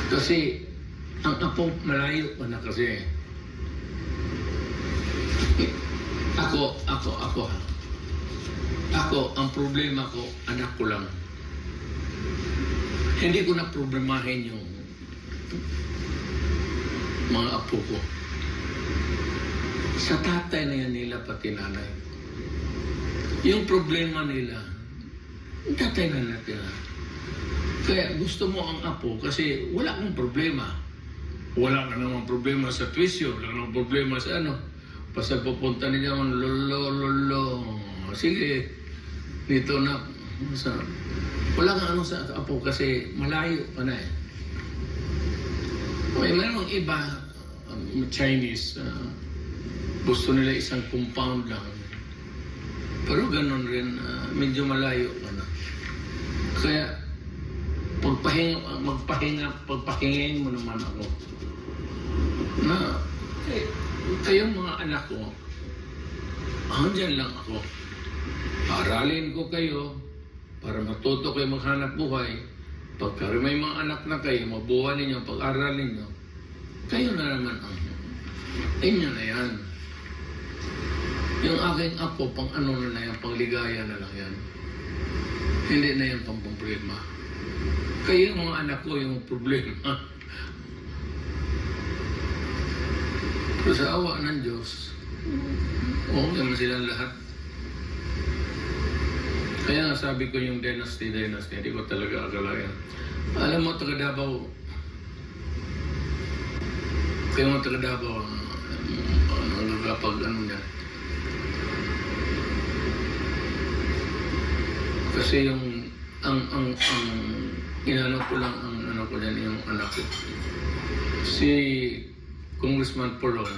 Kasi, ang apo malayo pa na kasi. Ako, ang problema ko, anak ko lang. Hindi ko na problemahin yung mga apo ko. Sa tatay na yan nila, pati nanay. Yung problema nila, yung tatay na natin. Kaya gusto mo ang apo kasi wala kang problema. Wala ka namang problema sa tuition, wala ka namang problema sa ano. Basta pupunta niya ang lolo. Sige, dito na. Wala kang ano sa apo kasi malayo pa na eh. Okay, mayroong iba, Chinese, gusto nila isang compound lang. Pero ganun rin, medyo malayo pa na. Kaya, pagpahingin mo naman ako na kayong mga anak ko, andyan lang ako. Aralin ko kayo para matuto kayo maghanap buhay. Pagka may mga anak na kayo, mabuhay ninyo, pag-aralin nyo, kayo na naman ang inyo na yan. Yung aking apo, pang ano na yan, pang ligaya na lang yan. Hindi na yan pang problema. Kayo yung mga anak ko yung problema. Pero sa awa ng Diyos, okay naman silang lahat. Kaya nga sabi ko yung dynasty, hindi ko talaga akalain. Alam mo, taga Davao, kaya mo taga Davao, kapag ano niya. Kasi yung, ang inano ko lang, ang ano ko dyan, yung anak ko. Si Congressman Porol,